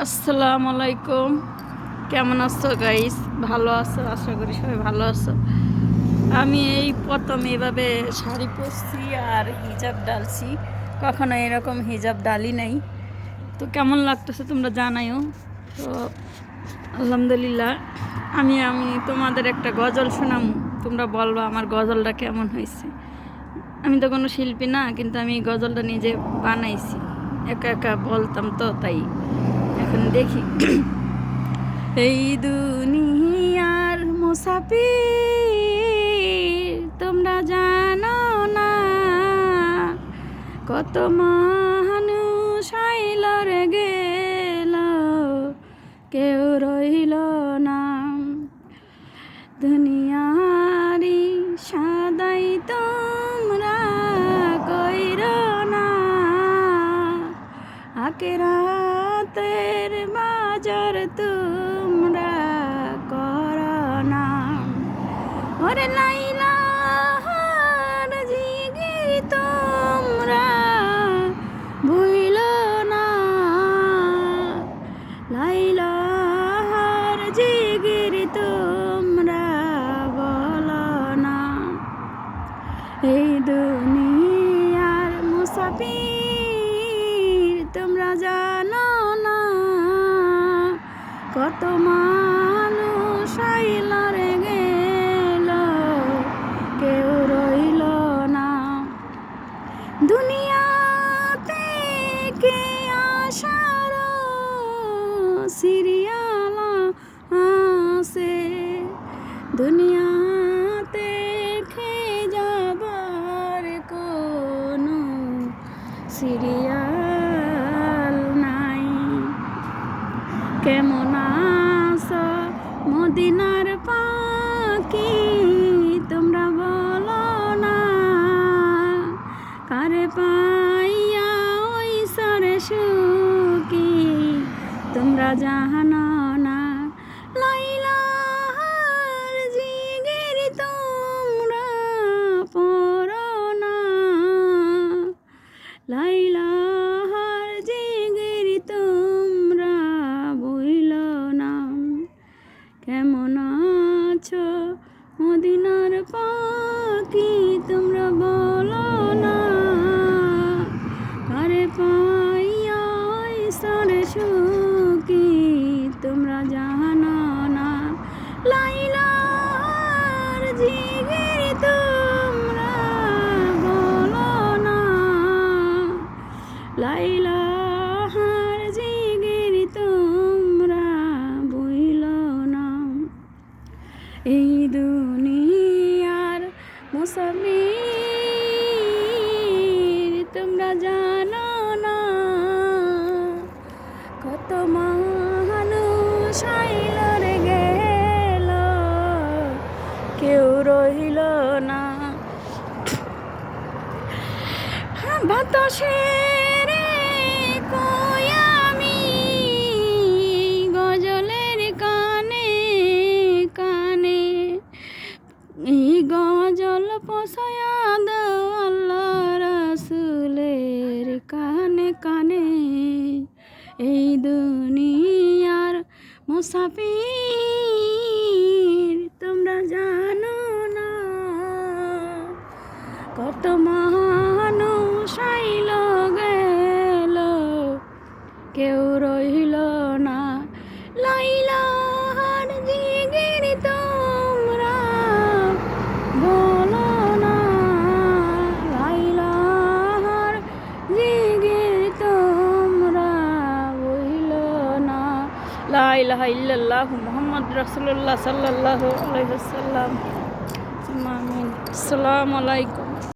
আসসালামু আলাইকুম। কেমন আছো গাইস? ভালো আছো? আশা করি সবাই ভালো আছো। আমি এই প্রথম এভাবে শাড়ি পরছি আর হিজাব ডালছি। কখনো এরকম হিজাব ডালি নাই। তো কেমন লাগতেছে তোমরা জানাইও। তো আলহামদুলিল্লাহ আমি তোমাদের একটা গজল শোনামু। তোমরা বলবা আমার গজলটা কেমন হয়েছে। আমি তো কোনো শিল্পী না, কিন্তু আমি গজলটা নিজে বানাইছি। একা একা বলতাম তো, তাই এখন দেখি। এই দুনিয়ার মুসাফির তোমরা জানো না, কত মানুষ আইল রে গেল, কেউ রইল না। দুনিয়ারি সাদাই তোমরা কইর না, আখিরাতের বাজার তোমরা কর না। ওরে লাইলার জিগির তোমরা ভুইল না, লাইলার জিগির তোমরা বল না। এই দুনিয়ার মুসাফির তোমরা জানো না, কত মানুষ আইল রে গেল, কেউ রইল না। দুনিয়াতে কে আসার সিরিয়াল আছে, দুনিয়াতে খেয়ে যাবার কোনো সিরিয়াল নাই। কেমন আছো মদিনার পাখি তোমরা বলো না, কারে পাইয়া ওই সরে সুখী তোমরা জানো না। লাইলার জিগির তোমরা পড়ো না, লাইলার জিগির তোমরা বইল না। কেমন আছো মদিনার পাখি তোমরা বলো না, কারে পাইয়া ওই সরে সুখী তোমরা জানো না। লাইলার জিগির তোমরা বলো না, লাইলার জিগির তোমরা বইল না। এই দুনিয়ার মুসাফির তোমরা জানো না, কত মানুষ আইল রে গেল, কেউ রইল না। বাতাসের কই আমি গজলের কানে কানে, এই গজল পৌঁছায়া দাও আল্লাহ রাসূলের কানে কানে। এই দুনিয়ার মুসাফির তোমরা জানো না, কত মানুষ আইল গেল, কেউ রইল না। লাইলার জিগির তোমরা বলো না, লাইলার জিগির তোমরা বইল না। লা ইলাহা ইল্লাল্লাহু মুহাম্মাদুর রাসূলুল্লাহ সাল্লাল্লাহু আলাইহি ওয়াসাল্লাম। আমিন। আসসালামু আলাইকুম।